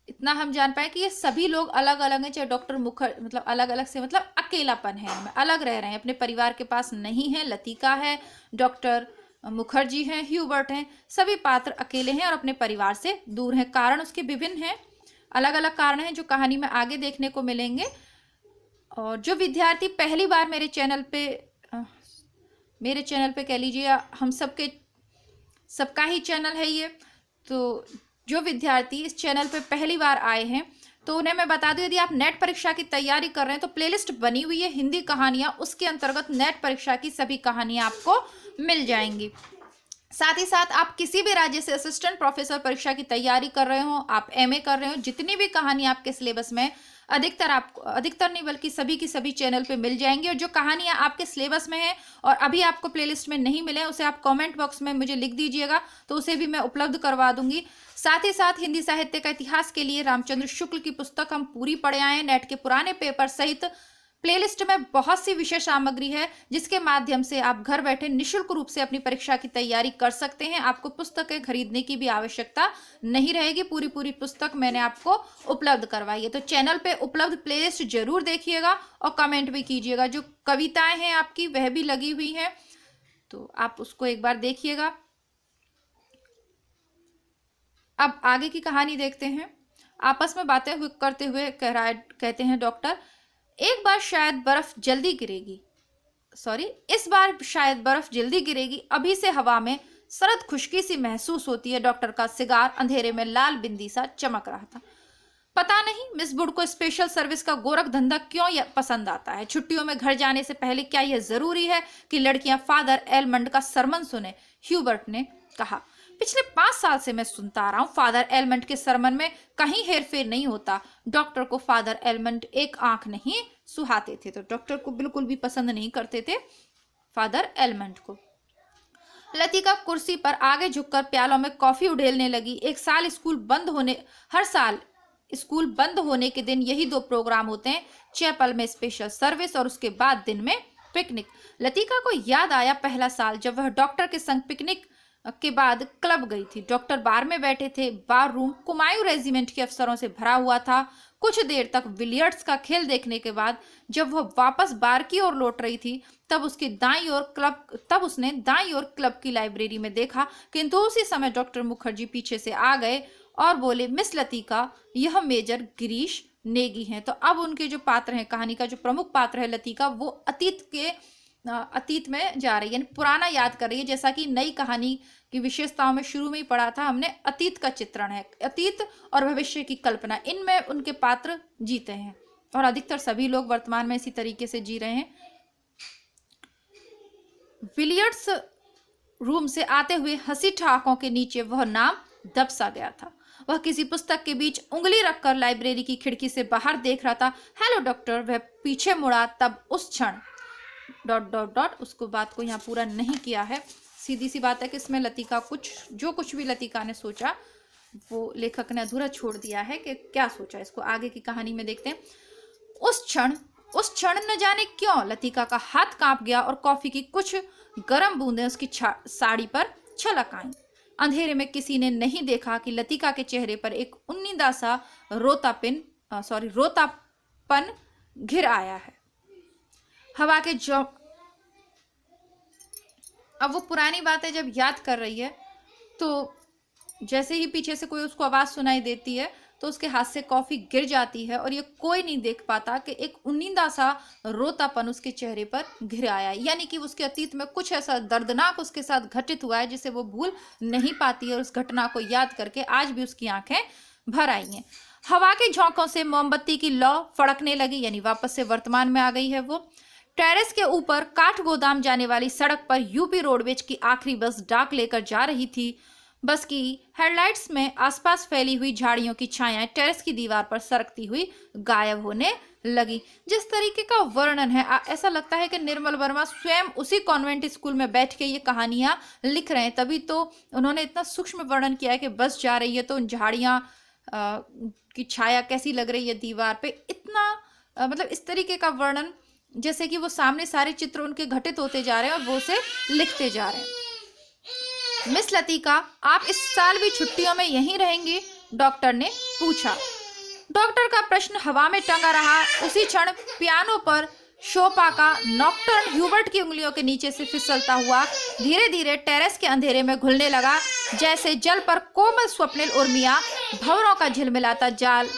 इतना हम जान पाए कि ये सभी लोग अलग अलग हैं, चाहे डॉक्टर मुखर्जी मतलब अलग अलग से मतलब अकेलापन है इनमें, अलग रह रहे हैं, अपने परिवार के पास नहीं है। लतिका है, डॉक्टर मुखर्जी हैं, ह्यूबर्ट हैं, सभी पात्र अकेले हैं और अपने परिवार से दूर हैं। कारण उसके विभिन्न हैं, अलग अलग कारण हैं जो कहानी में आगे देखने को मिलेंगे। और जो विद्यार्थी पहली बार मेरे चैनल पे कह लीजिए, हम सबका ही चैनल है ये, तो जो विद्यार्थी इस चैनल पे पहली बार आए हैं तो उन्हें मैं बता दूं, यदि आप नेट परीक्षा की तैयारी कर रहे हैं तो प्लेलिस्ट बनी हुई है हिंदी कहानियां, उसके अंतर्गत नेट परीक्षा की सभी कहानियां आपको मिल जाएंगी। साथ ही साथ आप किसी भी राज्य से असिस्टेंट प्रोफेसर परीक्षा की तैयारी कर रहे हो, आप एमए कर रहे हो, जितनी भी कहानी आपके सिलेबस में अधिकतर नहीं बल्कि सभी की सभी चैनल पे मिल जाएंगी। और जो कहानियां आपके सिलेबस में है और अभी आपको प्लेलिस्ट में नहीं मिले उसे आप कमेंट बॉक्स में मुझे लिख दीजिएगा, तो उसे भी मैं उपलब्ध करवा दूंगी। साथ ही साथ हिंदी साहित्य का इतिहास के लिए रामचंद्र शुक्ल की पुस्तक हम पूरी पढ़े आए हैं। नेट के पुराने पेपर सहित प्लेलिस्ट में बहुत सी विषय सामग्री है जिसके माध्यम से आप घर बैठे निःशुल्क रूप से अपनी परीक्षा की तैयारी कर सकते हैं। आपको पुस्तकें खरीदने की भी आवश्यकता नहीं रहेगी, पूरी पुस्तक मैंने आपको उपलब्ध करवाई है। तो चैनल पे उपलब्ध प्लेलिस्ट जरूर देखिएगा और कमेंट भी कीजिएगा। जो कविताएं हैं आपकी वह भी लगी हुई हैं, तो आप उसको एक बार देखिएगा। अब आगे की कहानी देखते हैं। आपस में बातें करते हुए कहते हैं डॉक्टर, इस बार शायद बर्फ जल्दी गिरेगी। अभी से हवा में सरद खुशकी सी महसूस होती है। डॉक्टर का सिगार अंधेरे में लाल बिंदी सा चमक रहा था। पता नहीं मिस वुड को स्पेशल सर्विस का गोरख धंधा क्यों पसंद आता है। छुट्टियों में घर जाने से पहले क्या यह जरूरी है कि लड़कियां फादर एलमंड का सरमन सुने? ह्यूबर्ट ने कहा, पिछले 5 साल से मैं सुनता आ रहा हूँ, फादर एलमंड के सरमन में कहीं हेरफेर नहीं होता। डॉक्टर को फादर एलमंड एक आंख नहीं सुहाते थे, तो डॉक्टर को बिल्कुल भी पसंद नहीं करते थे फादर एलमंड को। लतिका कुर्सी पर आगे झुककर प्यालों में कॉफी उड़ेलने लगी। हर साल स्कूल बंद होने के दिन यही 2 प्रोग्राम होते हैं, चैपल में स्पेशल सर्विस और उसके बाद दिन में पिकनिक। लतिका को याद आया पहला साल जब वह डॉक्टर के संग पिकनिक के बाद क्लब गई थी। डॉक्टर बार में बैठे थे। बार रूम कुमायूं रेजिमेंट के अफसरों से भरा हुआ था। कुछ देर तक बिलियर्ड्स का खेल देखने के बाद जब वह वापस बार की ओर लौट रही थी तब उसने दाईं ओर क्लब की लाइब्रेरी में देखा, किंतु उसी समय डॉक्टर मुखर्जी पीछे से आ गए और बोले, मिस लतिका, यह मेजर गिरीश नेगी हैं। तो अब उनके जो पात्र हैं, कहानी का जो प्रमुख पात्र है लतिका, वो अतीत में जा रही है, पुराना याद कर रही है। जैसा कि नई कहानी की विशेषताओं में शुरू में ही पढ़ा था हमने, अतीत का चित्रण है, अतीत और भविष्य की कल्पना, इनमें उनके पात्र जीते हैं और अधिकतर सभी लोग वर्तमान में इसी तरीके से जी रहे हैं। बिलियर्ड्स रूम से आते हुए हंसी ठहाकों के नीचे वह नाम दब सा गया था। वह किसी पुस्तक के बीच उंगली रखकर लाइब्रेरी की खिड़की से बाहर देख रहा था। हेलो डॉक्टर, वह पीछे मुड़ा तब उस क्षण ... उसको बात को यहाँ पूरा नहीं किया है। सीधी सी बात है कि इसमें लतिका जो कुछ भी लतिका ने सोचा वो लेखक ने अधूरा छोड़ दिया है कि क्या सोचा। इसको आगे की कहानी में देखते हैं। उस क्षण न जाने क्यों लतिका का हाथ कांप गया और कॉफी की कुछ गर्म बूंदें उसकी साड़ी पर छलक आईं। अंधेरे में किसी ने नहीं देखा कि लतिका के चेहरे पर एक उन्नीदा सा रोतापन घिर आया है। हवा के अब वो पुरानी बात है, जब याद कर रही है तो जैसे ही पीछे से कोई उसको आवाज सुनाई देती है तो उसके हाथ से कॉफी गिर जाती है और ये कोई नहीं देख पाता कि एक उन्नीदा सा रोतापन उसके चेहरे पर घिर आया है। यानी कि उसके अतीत में कुछ ऐसा दर्दनाक उसके साथ घटित हुआ है जिसे वो भूल नहीं पाती है और उस घटना को याद करके आज भी उसकी आंखें भर आई हैं। हवा के झोंकों से मोमबत्ती की लौ फड़कने लगी, यानी वापस से वर्तमान में आ गई है वो। टेरेस के ऊपर काठ गोदाम जाने वाली सड़क पर यूपी रोडवेज की आखिरी बस डाक लेकर जा रही थी। बस की हेडलाइट्स में आसपास फैली हुई झाड़ियों की छायाएं टेरेस की दीवार पर सरकती हुई गायब होने लगी। जिस तरीके का वर्णन है, ऐसा लगता है कि निर्मल वर्मा स्वयं उसी कॉन्वेंट स्कूल में बैठ के ये कहानियां लिख रहे हैं, तभी तो उन्होंने इतना सूक्ष्म वर्णन किया है कि बस जा रही है तो उन झाड़ियां की छाया कैसी लग रही है दीवार पे, इतना मतलब इस तरीके का वर्णन जैसे कि वो सामने सारे चित्र उनके घटित होते जा रहे हैं और वो उसे लिखते जा रहे हैं। मिस लतिका, आप इस साल भी छुट्टियों में यहीं रहेंगी? डॉक्टर ने पूछा। डॉक्टर का प्रश्न हवा में टंगा रहा। उसी क्षण पियानो पर शोपा का नॉक्टर्न ह्यूबर्ट की उंगलियों के नीचे से फिसलता हुआ धीरे धीरे टेरेस के अंधेरे में घुलने लगा, जैसे जल पर कोमल स्वप्निल उर्मियां भंवरों का झिलमिलाता जाल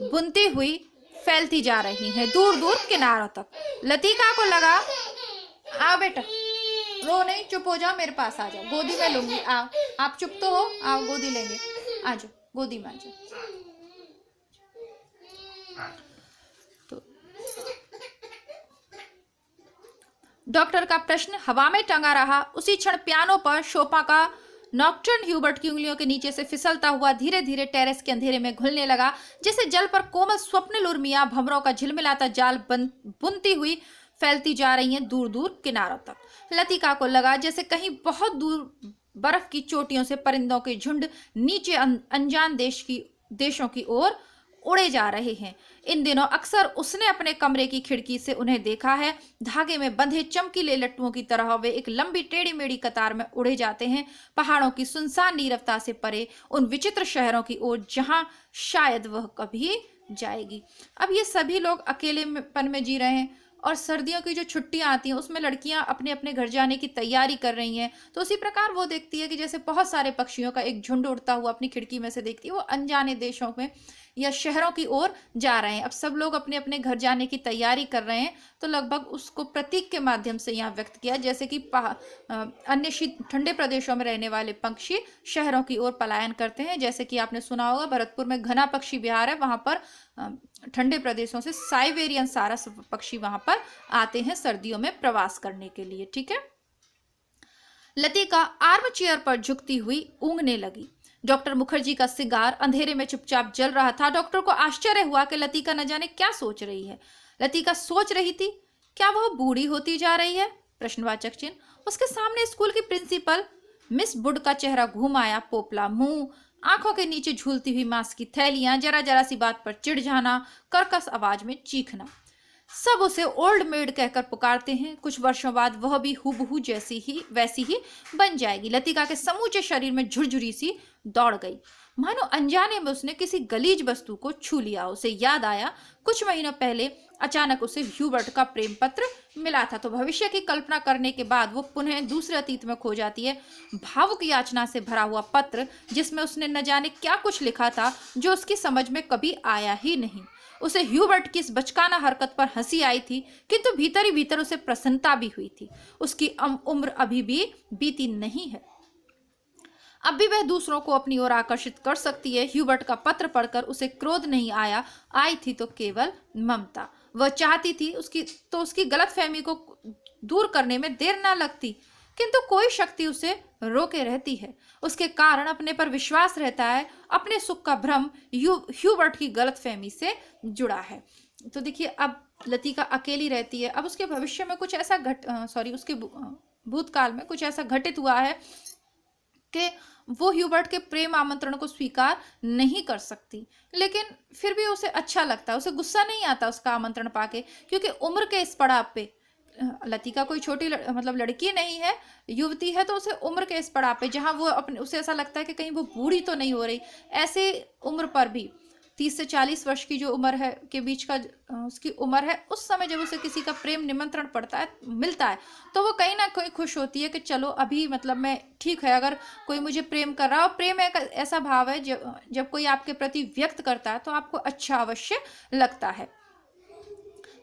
बुनती हुई फैलती जा रही हैं दूर दूर किनारों तक। लतिका को लगा, आओ बेटा, रो नहीं, चुप हो जाओ, मेरे पास आ जाओ, गोदी में लूंगी, आओ, आप चुप तो हो, आओ गोदी लेंगे, आ जाओ, गोदी में आ जाओ। तो डॉक्टर का प्रश्न हवा में टंगा रहा। उसी क्षण पियानो पर शोपा का नॉक्टर्न ह्यूबर्ट की उंगलियों के नीचे से फिसलता हुआ धीरे धीरे टेरेस के अंधेरे में घुलने लगा, जैसे जल पर कोमल स्वप्निल उर्मियां भंवरों का झिलमिलाता जाल बुनती हुई फैलती जा रही हैं दूर दूर किनारों तक। लतिका को लगा जैसे कहीं बहुत दूर बर्फ की चोटियों से परिंदों के झुंड नीचे अनजान देशों की ओर उड़े जा रहे हैं। इन दिनों अक्सर उसने अपने कमरे की खिड़की से उन्हें देखा है। धागे में बंधे चमकीले लट्टुओं की तरह वे एक लंबी टेढ़ी मेढ़ी कतार में उड़े जाते हैं, पहाड़ों की सुनसान नीरवता से परे उन विचित्र शहरों की ओर जहां शायद वह कभी जाएगी। अब ये सभी लोग अकेलेपन में जी रहे हैं और सर्दियों की जो छुट्टियां आती हैं उसमें लड़कियां अपने अपने घर जाने की तैयारी कर रही हैं। तो उसी प्रकार वो देखती है कि जैसे बहुत सारे पक्षियों का एक झुंड उड़ता हुआ अपनी खिड़की में से देखती है, वो अनजाने देशों में या शहरों की ओर जा रहे हैं। अब सब लोग अपने अपने घर जाने की तैयारी कर रहे हैं, तो लगभग उसको प्रतीक के माध्यम से यहाँ व्यक्त किया, जैसे कि अन्य ठंडे प्रदेशों में रहने वाले पक्षी शहरों की ओर पलायन करते हैं। जैसे कि आपने सुना होगा भरतपुर में घना पक्षी विहार है, वहां पर ठंडे प्रदेशों से साइबेरियन सारस पक्षी वहां पर आते हैं सर्दियों में प्रवास करने के लिए। ठीक है। लतिका आर्म चेयर पर झुकती हुई ऊँघने लगी। डॉक्टर मुखर्जी का सिगार अंधेरे में चुपचाप जल रहा था। डॉक्टर को आश्चर्य हुआ कि लतिका न जाने क्या सोच रही है। लतिका सोच रही थी, क्या वह बूढ़ी होती जा रही है? प्रश्नवाचक चिन्ह। उसके सामने स्कूल की प्रिंसिपल मिस वुड का चेहरा घूम आया, पोपला मुंह, आंखों के नीचे झूलती हुई मांस की थैलियां, जरा जरा सी बात पर चिढ़ जाना, कर्कश आवाज में चीखना। सब उसे ओल्ड मेड कहकर पुकारते हैं। कुछ वर्षों बाद वह भी हुबहू वैसी ही बन जाएगी। लतिका के समूचे शरीर में झुरझुरी सी दौड़ गई, मानो अनजाने में उसने किसी गलीज वस्तु को छू लिया। उसे याद आया कुछ महीनों पहले अचानक उसे ह्यूबर्ट का प्रेम पत्र मिला था। तो भविष्य की कल्पना करने के बाद वो पुनः दूसरे अतीत में खो जाती है। भावुक याचना से भरा हुआ पत्र जिसमें उसने न जाने क्या कुछ लिखा था जो उसकी समझ में कभी आया ही नहीं। उसे ह्यूबर्ट की इस बचकाना हरकत पर हंसी आई थी, किंतु भीतर ही भीतर उसे प्रसन्नता भी हुई थी। उसकी उम्र अभी भी बीती नहीं है, अब भी वह दूसरों को अपनी ओर आकर्षित कर सकती है। ह्यूबर्ट का पत्र पढ़कर उसे क्रोध नहीं आई थी तो केवल ममता। वह चाहती थी उसकी गलतफहमी को दूर करने में देर ना लगती, किंतु कोई शक्ति उसे रोके रहती है। उसके कारण अपने पर विश्वास रहता है। अपने सुख का भ्रम ह्यूबर्ट की गलतफहमी से जुड़ा है। तो देखिए, अब लतिका अकेली रहती है। अब उसके भविष्य में कुछ ऐसा उसके भूतकाल में कुछ ऐसा घटित हुआ है कि वो ह्यूबर्ट के प्रेम आमंत्रण को स्वीकार नहीं कर सकती, लेकिन फिर भी उसे अच्छा लगता है। उसे गुस्सा नहीं आता उसका आमंत्रण पाके, क्योंकि उम्र के इस पड़ाव पे लतिका कोई छोटी लड़की नहीं है, युवती है। तो उसे उम्र के इस पड़ाव पे जहां वो उसे ऐसा लगता है कि कहीं वो बूढ़ी तो नहीं हो रही, ऐसे उम्र पर भी 30 से 40 वर्ष की जो उम्र है के बीच का उसकी उम्र है, उस समय जब उसे किसी का प्रेम निमंत्रण मिलता है तो वो कहीं ना कहीं खुश होती है कि चलो अभी मैं ठीक है, अगर कोई मुझे प्रेम कर रहा है। और प्रेम एक ऐसा भाव है जब कोई आपके प्रति व्यक्त करता है तो आपको अच्छा अवश्य लगता है।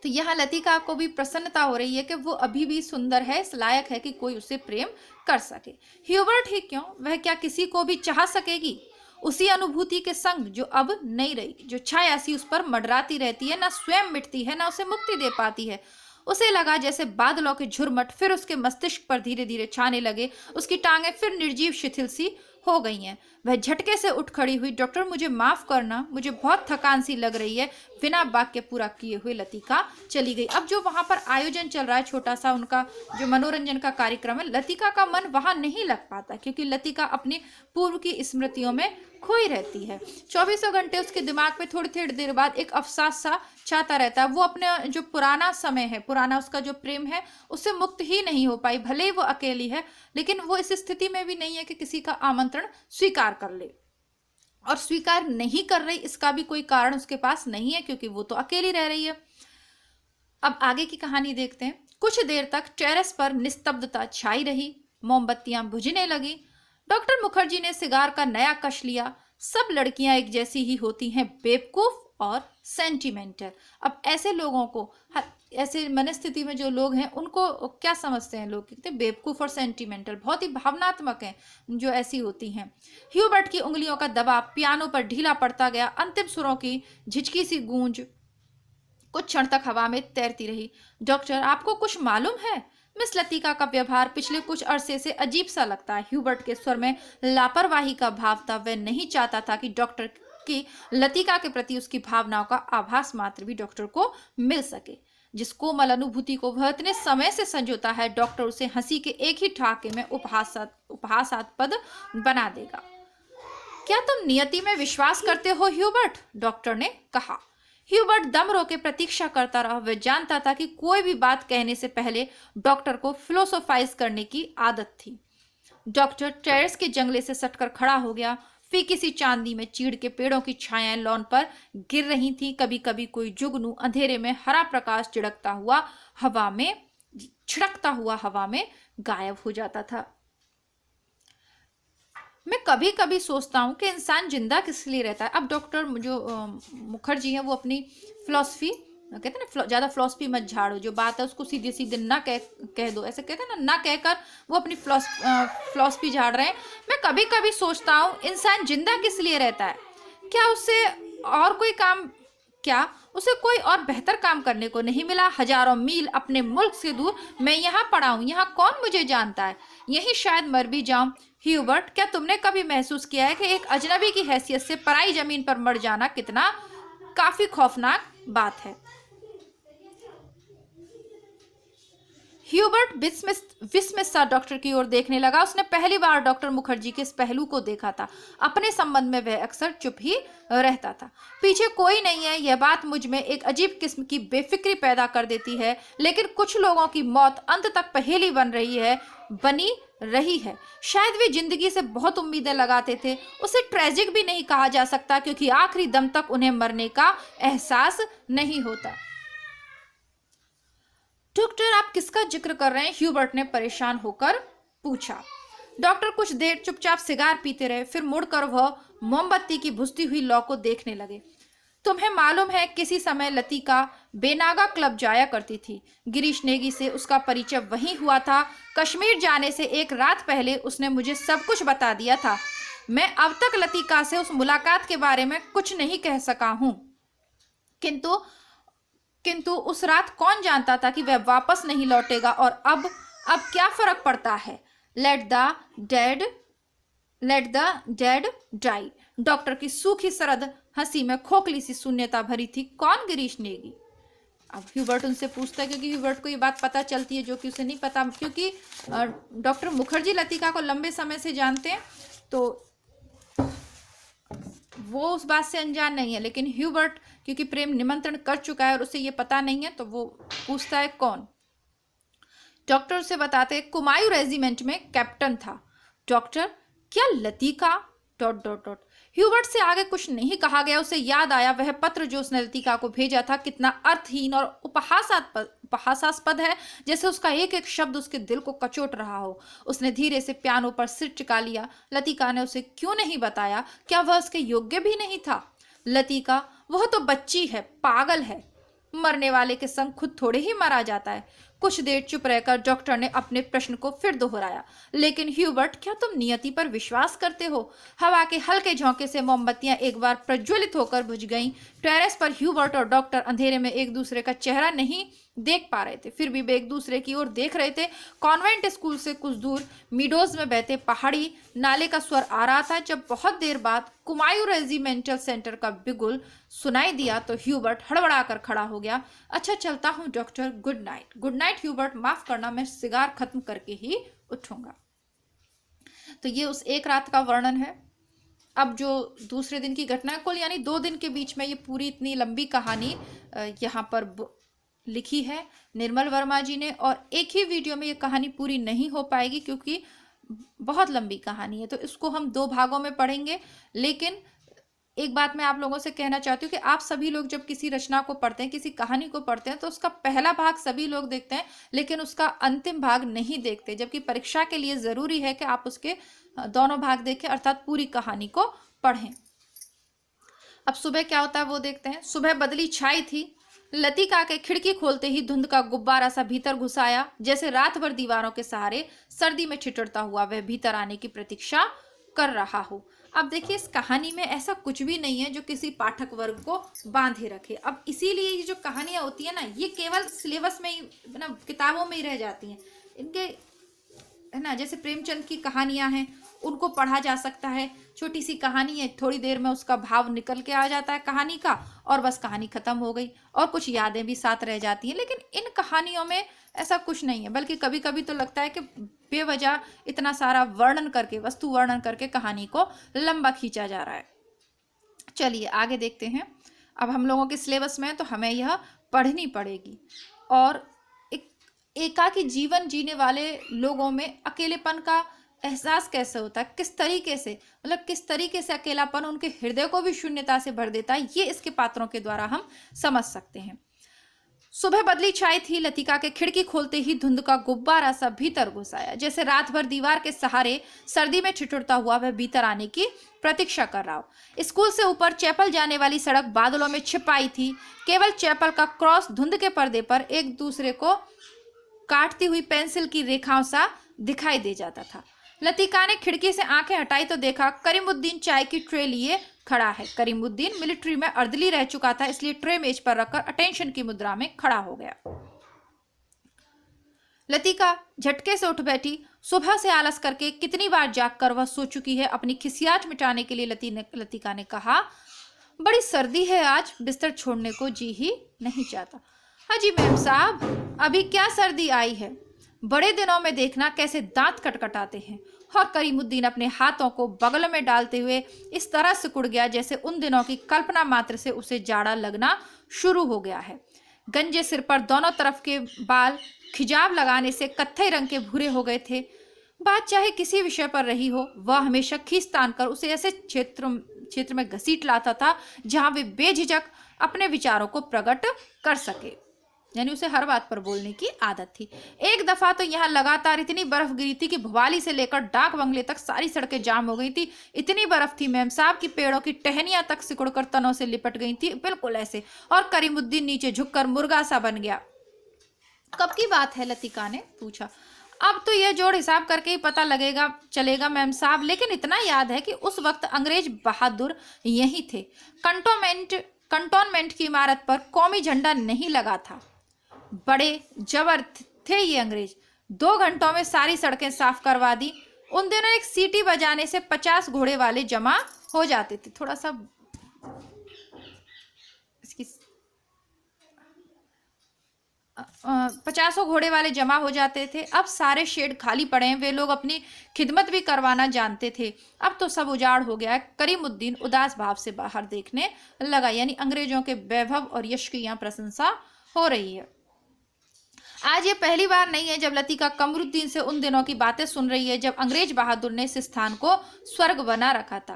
तो यहाँ लतिका को भी प्रसन्नता हो रही है कि वो अभी भी सुंदर है, इस लायक है कि कोई उसे प्रेम कर सके। ह्यूबर्ट ही क्यों, वह क्या किसी को भी चाह सकेगी? उसी अनुभूति के संग जो अब नहीं रही, जो छाया सी उस पर मंडराती रहती है, ना स्वयं मिटती है, ना उसे मुक्ति दे पाती है। उसे लगा जैसे बादलों के झुरमट फिर उसके मस्तिष्क पर धीरे धीरे छाने लगे। उसकी टांगें फिर निर्जीव शिथिल सी हो गई हैं। वह झटके से उठ खड़ी हुई। डॉक्टर, मुझे माफ करना, मुझे बहुत थकान सी लग रही है। बिना वाक्य पूरा किए हुए लतिका चली गई। अब जो वहां पर आयोजन चल रहा है, छोटा सा उनका जो मनोरंजन का कार्यक्रम है, लतिका का मन वहां नहीं लग पाता, क्योंकि लतिका अपनी पूर्व की स्मृतियों में खोई रहती है। 24 घंटे उसके दिमाग में थोड़ी थोड़ी देर बाद एक अफसास सा छाता रहता है। वो अपने जो पुराना समय है, पुराना उसका जो प्रेम है, उससे मुक्त ही नहीं हो पाई। भले ही वो अकेली है, लेकिन वो इस स्थिति में भी नहीं है कि किसी का आमंत्रण स्वीकार कर ले। और स्वीकार नहीं कर रही, इसका भी कोई कारण उसके पास नहीं है क्योंकि वो तो अकेली रह रही है। अब आगे की कहानी देखते हैं। कुछ देर तक टेरेस पर निस्तब्धता छाई रही, मोमबत्तियां बुझने लगी। डॉक्टर मुखर्जी ने सिगार का नया कश लिया। सब लड़कियां एक जैसी ही होती हैं, बेवकूफ और सेंटिमेंटल। अब ऐसे लोगों को, ऐसे मनस्थिति में जो लोग हैं उनको क्या समझते हैं लोग, कहते हैं बेवकूफ और सेंटिमेंटल, बहुत ही भावनात्मक हैं जो ऐसी होती हैं। ह्यूबर्ट की उंगलियों का दबाव पियानो पर ढीला पड़ता गया। अंतिम सुरों की झिझकी सी गूंज कुछ क्षण तक हवा में तैरती रही। डॉक्टर, आपको कुछ मालूम है? मिस लतिका का व्यवहार पिछले कुछ अरसे से अजीब सा लगता है। ह्यूबर्ट के स्वर में लापरवाही का भाव था। वह नहीं चाहता था कि डॉक्टर की लतिका के प्रति उसकी भावनाओं का आभास मात्र भी डॉक्टर को मिल सके। जिस कोमल अनुभूति को वह इतने समय से संजोता है, डॉक्टर उसे हंसी के एक ही ठहाके में उपहासास्पद बना देगा। क्या तुम नियति में विश्वास करते हो ह्यूबर्ट? डॉक्टर ने कहा। ह्यूबर्ट दम रोके प्रतीक्षा करता रहा। वह जानता था कि कोई भी बात कहने से पहले डॉक्टर को फिलोसोफाइज करने की आदत थी। डॉक्टर टेरेस के जंगले से सटकर खड़ा हो गया। फीकी सी चांदी में चीड़ के पेड़ों की छायाएं लॉन पर गिर रही थी। कभी कभी कोई जुगनू अंधेरे में हरा प्रकाश छिड़कता हुआ हवा में गायब हो जाता था। मैं कभी कभी सोचता हूँ कि इंसान जिंदा किस लिए रहता है। अब डॉक्टर जो मुखर्जी हैं वो अपनी फिलॉसफी, कहते हैं ना, ज़्यादा फिलॉसफी मत झाड़ो, जो बात है उसको सीधे सीधे ना कह दो, ऐसे कहते हैं ना कहकर वो अपनी फिलॉसफी झाड़ रहे हैं। मैं कभी कभी सोचता हूँ इंसान जिंदा किस लिए रहता है? क्या उसे कोई और बेहतर काम करने को नहीं मिला? हजारों मील अपने मुल्क से दूर मैं यहाँ पड़ा हूँ, यहाँ कौन मुझे जानता है? यही शायद मर भी जाऊं। ह्यूबर्ट, क्या तुमने कभी महसूस किया है कि एक अजनबी की हैसियत से पराई जमीन पर मर जाना कितना काफी खौफनाक बात है? ह्यूबर्ट विस्मित सा डॉक्टर की ओर देखने लगा। उसने पहली बार डॉक्टर मुखर्जी के इस पहलू को देखा था। अपने संबंध में वह अक्सर चुप ही रहता था। पीछे कोई नहीं है, यह बात मुझ में एक अजीब किस्म की बेफिक्री पैदा कर देती है। लेकिन कुछ लोगों की मौत अंत तक पहेली बनी रही है। शायद वे जिंदगी से बहुत उम्मीदें लगाते थे। उसे ट्रेजिक भी नहीं कहा जा सकता क्योंकि आखिरी दम तक उन्हें मरने का एहसास नहीं होता। डॉक्टर, आप किसका जिक्र कर रहे हैं? ह्यूबर्ट ने परेशान होकर पूछा। डॉक्टर कुछ देर चुपचाप सिगार पीते रहे, फिर मुड़कर वह मोमबत्ती की बुझती हुई लौ को देखने लगे। तुम्हें मालूम है, किसी समय लतिका बेनागा क्लब जाया करती थी। गिरीश नेगी से उसका परिचय वहीं हुआ था। कश्मीर जाने से एक रात पहले उसने मुझे सब कुछ बता दिया था। मैं अब तक लतिका से उस मुलाकात के बारे में कुछ नहीं कह सका हूं, किंतु उस रात कौन जानता था कि वह वापस नहीं लौटेगा। और अब क्या फर्क पड़ता है? Let the dead die. Doctor की सूखी सरद हंसी में खोखली सी शून्यता भरी थी। कौन गिरीश नेगी? अब ह्यूबर्ट उनसे पूछता है क्योंकि ह्यूबर्ट को ये बात पता चलती है जो कि उसे नहीं पता, क्योंकि डॉक्टर मुखर्जी लतिका को लंबे समय से जानते हैं तो वो उस बात से अनजान नहीं है। लेकिन ह्यूबर्ट क्योंकि प्रेम निमंत्रण कर चुका है और उसे ये पता नहीं है तो वो पूछता है कौन? डॉक्टर उसे बताते हैं कुमायूं रेजिमेंट में कैप्टन था। डॉक्टर, क्या लतिका? ... ह्यूबर्ट से आगे कुछ नहीं कहा गया। उसे याद आया वह पत्र जो उसने लतिका को भेजा था कितना अर्थहीन और उपहासास्पद है, जैसे उसका एक एक शब्द उसके दिल को कचोट रहा हो। उसने धीरे से पियानो पर सिर टिका लिया। लतिका ने उसे क्यों नहीं बताया? क्या वह उसके योग्य भी नहीं था? लतिका, वह तो बच्ची है, पागल है। मरने वाले के संग खुद थोड़े ही मरा जाता है। कुछ देर चुप रहकर डॉक्टर ने अपने प्रश्न को फिर दोहराया। लेकिन ह्यूबर्ट, क्या तुम नियति पर विश्वास करते हो? हवा के हल्के झोंके से मोमबत्तियां एक बार प्रज्वलित होकर बुझ गईं। टेरेस पर ह्यूबर्ट और डॉक्टर अंधेरे में एक दूसरे का चेहरा नहीं देख पा रहे थे, फिर भी वे एक दूसरे की ओर देख रहे थे। कॉन्वेंट स्कूल से कुछ दूर मीडोज में बहते पहाड़ी नाले का स्वर आ रहा था। जब बहुत देर बाद कुमायूं रेजिमेंटल सेंटर का बिगुल सुनाई दिया तो ह्यूबर्ट हड़बड़ाकर खड़ा हो गया। अच्छा, चलता हूँ doctor, good night. Good night Hubert, माफ करना, मैं सिगार खत्म करके ही उठूंगा। तो ये उस एक रात का वर्णन है। अब जो दूसरे दिन की घटना है, कुल यानी 2 दिन के बीच में ये पूरी इतनी लंबी कहानी यहाँ पर लिखी है निर्मल वर्मा जी ने। और एक ही वीडियो में ये कहानी पूरी नहीं हो पाएगी क्योंकि बहुत लंबी कहानी है, तो इसको हम 2 भागों में पढ़ेंगे। लेकिन एक बात मैं आप लोगों से कहना चाहती हूँ कि आप सभी लोग जब किसी रचना को पढ़ते हैं, किसी कहानी को पढ़ते हैं, तो उसका पहला भाग सभी लोग देखते हैं लेकिन उसका अंतिम भाग नहीं देखते, जबकि परीक्षा के लिए जरूरी है कि आप उसके दोनों भाग देखें, अर्थात पूरी कहानी को पढ़ें। अब सुबह क्या होता है वो देखते हैं। सुबह बदली छाई थी। लतिका के खिड़की खोलते ही धुंध का गुब्बारा सा भीतर घुस आया, जैसे रात भर दीवारों के सहारे सर्दी में ठिठुरता हुआ वह भीतर आने की प्रतीक्षा कर रहा हो। अब देखिए, इस कहानी में ऐसा कुछ भी नहीं है जो किसी पाठक वर्ग को बांधे रखे। अब इसीलिए ये जो कहानियां होती है ना, ये केवल सिलेबस में ही, ना किताबों में ही रह जाती हैं। इनके, है ना, जैसे प्रेमचंद की कहानियां हैं, उनको पढ़ा जा सकता है। छोटी सी कहानी है, थोड़ी देर में उसका भाव निकल के आ जाता है कहानी का, और बस कहानी खत्म हो गई, और कुछ यादें भी साथ रह जाती हैं। लेकिन इन कहानियों में ऐसा कुछ नहीं है, बल्कि कभी कभी तो लगता है कि बेवजह इतना सारा वर्णन करके, वस्तु वर्णन करके कहानी को लंबा खींचा जा रहा है। चलिए आगे देखते हैं। अब हम लोगों के सिलेबस में है तो हमें यह पढ़नी पड़ेगी। और एकाकी जीवन जीने वाले लोगों में अकेलेपन का एहसास कैसे होता है, किस तरीके से, मतलब किस तरीके से अकेलापन उनके हृदय को भी शून्यता से भर देता है, ये इसके पात्रों के द्वारा हम समझ सकते हैं। सुबह बदली छाई थी। लतिका के खिड़की खोलते ही धुंध का गुब्बारा सा भीतर घुस आया, जैसे रात भर दीवार के सहारे सर्दी में ठिठुरता हुआ वह भीतर आने की प्रतीक्षा कर रहा हो। स्कूल से ऊपर चैपल जाने वाली सड़क बादलों में छिपाई थी। केवल चैपल का क्रॉस धुंध के पर्दे पर एक दूसरे को काटती हुई पेंसिल की रेखाओं सा दिखाई दे जाता था। लतिका ने खिड़की से आंखें हटाई तो देखा करीमुद्दीन चाय की ट्रे लिए खड़ा है। करीमुद्दीन मिलिट्री में अर्दली रह चुका था, इसलिए ट्रे मेज पर रखकर अटेंशन की मुद्रा में खड़ा हो गया। लतिका झटके से उठ बैठी। सुबह से आलस करके कितनी बार जागकर वह सो चुकी है। अपनी खिसियाट मिटाने के लिए लतिका ने कहा, बड़ी सर्दी है आज, बिस्तर छोड़ने को जी ही नहीं चाहता। हाजी मैम साहब, अभी क्या सर्दी आई है, बड़े दिनों में देखना कैसे दांत कटकटाते हैं। और करीमुद्दीन अपने हाथों को बगल में डालते हुए इस तरह सिकुड़ गया जैसे उन दिनों की कल्पना मात्र से उसे जाड़ा लगना शुरू हो गया है। गंजे सिर पर दोनों तरफ के बाल खिजाब लगाने से कत्थई रंग के भूरे हो गए थे। बात चाहे किसी विषय पर रही हो, वह हमेशा खींच तान कर उसे ऐसे क्षेत्र में घसीट लाता था जहां वे बेझिझक अपने विचारों को प्रकट कर सके। यानी उसे हर बात पर बोलने की आदत थी। एक दफा तो यहाँ लगातार इतनी बर्फ गिरी थी कि भवाली से लेकर डाक बंगले तक सारी सड़कें जाम हो गई थी। इतनी बर्फ थी मैम साहब की पेड़ों की टहनियां तक सिकुड़कर तनों से लिपट गई थी, बिल्कुल ऐसे। और करीमुद्दीन नीचे झुककर मुर्गा सा बन गया। कब की बात है, लतिका ने पूछा। अब तो यह जोड़ हिसाब करके ही पता लगेगा चलेगा मैम साहब, लेकिन इतना याद है कि उस वक्त अंग्रेज बहादुर यही थे। कंटोनमेंट की इमारत पर कौमी झंडा नहीं लगा था। बड़े जबर थे ये अंग्रेज। 2 घंटों में सारी सड़कें साफ करवा दी। उन दिनों एक सीटी बजाने से 50 घोड़े वाले जमा हो जाते थे। थोड़ा सा इसकी 50 घोड़े वाले जमा हो जाते थे। अब सारे शेड खाली पड़े हैं, वे लोग अपनी खिदमत भी करवाना जानते थे। अब तो सब उजाड़ हो गया है। करीमुद्दीन उदास भाव से बाहर देखने लगा। यानी अंग्रेजों के वैभव और यश की यहाँ प्रशंसा हो रही है। आज ये पहली बार नहीं है जब लतिका कमरुद्दीन से उन दिनों की बातें सुन रही है जब अंग्रेज बहादुर ने इस स्थान को स्वर्ग बना रखा था।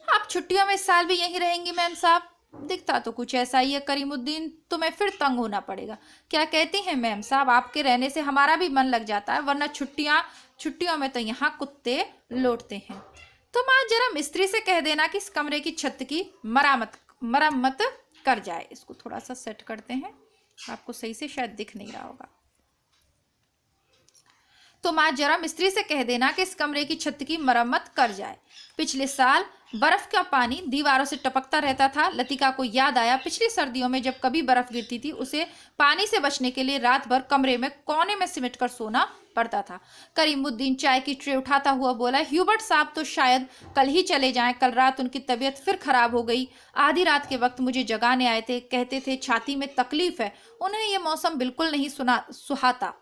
आप छुट्टियों में इस साल भी यहीं रहेंगी मैम साहब? दिखता तो कुछ ऐसा ही है करीमुद्दीन, तुम्हें फिर तंग होना पड़ेगा। क्या कहती हैं मैम साहब, आपके रहने से हमारा भी मन लग जाता है, वरना छुट्टियों में तो यहाँ कुत्ते लौटते हैं। तुम आज जरा मिस्त्री से कह देना कि इस कमरे की छत की मरम्मत कर जाए। इसको थोड़ा सा सेट करते हैं, आपको सही से शायद दिख नहीं रहा होगा। तुम आज जरा मिस्त्री से कह देना कि इस कमरे की छत की मरम्मत कर जाए। पिछले साल बर्फ का पानी दीवारों से टपकता रहता था। लतिका को याद आया पिछली सर्दियों में जब कभी बर्फ गिरती थी उसे पानी से बचने के लिए रात भर कमरे में कोने में सिमट कर सोना पड़ता था। करीमुद्दीन चाय की ट्रे उठाता हुआ बोला, ह्यूबर्ट साहब तो शायद कल ही चले जाएं। कल रात उनकी तबीयत फिर खराब हो गई। आधी रात के वक्त मुझे जगाने आए थे, कहते थे छाती में तकलीफ है। उन्हें यह मौसम बिल्कुल नहीं सुहाता।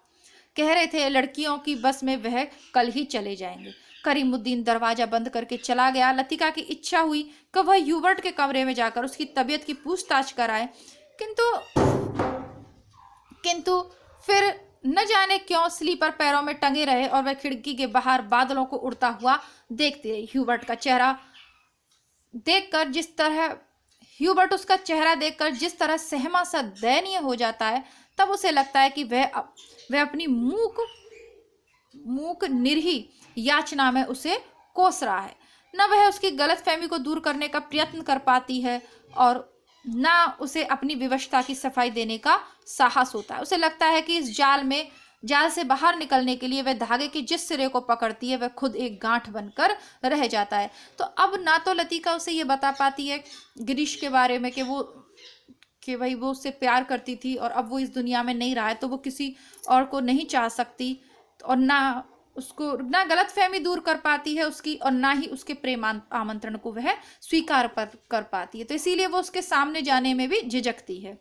कह रहे थे लड़कियों की बस में वह कल ही चले जाएंगे। करीमुद्दीन दरवाजा बंद करके चला गया। लतिका की इच्छा हुई कि वह ह्यूबर्ट के कमरे में जाकर उसकी तबीयत की पूछताछ कराए, किंतु फिर न जाने क्यों स्लीपर पैरों में टंगे रहे और वह खिड़की के बाहर बादलों को उड़ता हुआ देखते रही। ह्यूबर्ट का चेहरा देखकर जिस तरह ह्यूबर्ट उसका चेहरा देखकर जिस तरह सहमा सा दयनीय हो जाता है, तब उसे लगता है कि वह अपनी मूक निरीह याचना में उसे कोस रहा है। न वह उसकी गलतफहमी को दूर करने का प्रयत्न कर पाती है और न उसे अपनी विवशता की सफाई देने का साहस होता है। उसे लगता है कि इस जाल से बाहर निकलने के लिए वह धागे के जिस सिरे को पकड़ती है वह खुद एक गांठ बनकर रह जाता है। तो अब ना तो लतिका उसे ये बता पाती है गिरीश के बारे में कि भाई वो उससे प्यार करती थी और अब वो इस दुनिया में नहीं रहा है, तो वो किसी और को नहीं चाह सकती, और ना गलतफहमी दूर कर पाती है उसकी, और ना ही उसके प्रेम आमंत्रण को वह स्वीकार कर पाती है। तो इसीलिए वो उसके सामने जाने में भी झिझकती है।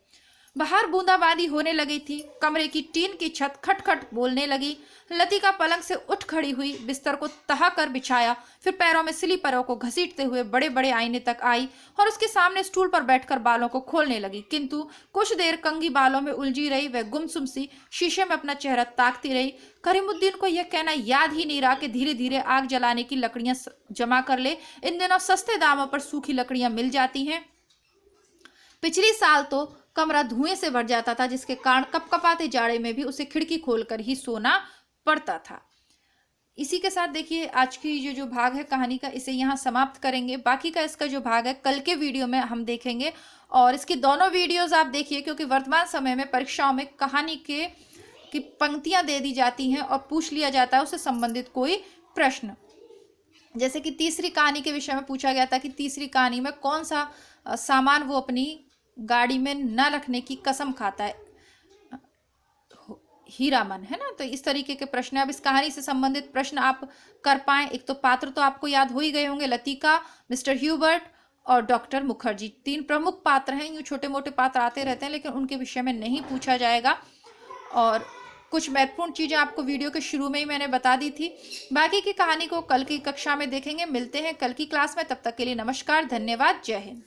बाहर बूंदाबांदी होने लगी थी। कमरे की टीन की छत खटखट बोलने लगी। लतिका पलंग से उठ खड़ी हुई, बिस्तर को तह कर बिछाया, फिर पैरों में स्लीपरों को घसीटते हुए बड़े बड़े आईने तक आई और उसके सामने स्टूल पर बैठकर बालों को खोलने लगी। किंतु कुछ देर कंघी बालों में उलझी रही वह गुमसुम सी शीशे में अपना चेहरा ताकती रही। करीमुद्दीन को यह कहना याद ही नहीं रहा कि धीरे धीरे आग जलाने की लकड़ियां जमा कर ले। इन दिनों सस्ते दामों पर सूखी लकड़ियां मिल जाती हैं। पिछली साल तो कमरा धुएं से भर जाता था, जिसके कारण कपकपाते जाड़े में भी उसे खिड़की खोलकर ही सोना पड़ता था। इसी के साथ देखिए आज की जो भाग है कहानी का, इसे यहाँ समाप्त करेंगे। बाकी का इसका जो भाग है कल के वीडियो में हम देखेंगे, और इसकी दोनों वीडियोस आप देखिए, क्योंकि वर्तमान समय में परीक्षाओं में कहानी की पंक्तियां दे दी जाती हैं और पूछ लिया जाता है उससे संबंधित कोई प्रश्न। जैसे कि तीसरी कहानी के विषय में पूछा गया था कि तीसरी कहानी में कौन सा सामान वो अपनी गाड़ी में न रखने की कसम खाता है, हीरामन, है ना। तो इस तरीके के प्रश्न, अब इस कहानी से संबंधित प्रश्न आप कर पाए। एक तो पात्र तो आपको याद हो ही गए होंगे, लतिका, मिस्टर ह्यूबर्ट और डॉक्टर मुखर्जी, 3 प्रमुख पात्र हैं। यूँ छोटे मोटे पात्र आते रहते हैं लेकिन उनके विषय में नहीं पूछा जाएगा। और कुछ महत्वपूर्ण चीज़ें आपको वीडियो के शुरू में ही मैंने बता दी थी। बाकी की कहानी को कल की कक्षा में देखेंगे। मिलते हैं कल की क्लास में, तब तक के लिए नमस्कार, धन्यवाद, जय हिंद।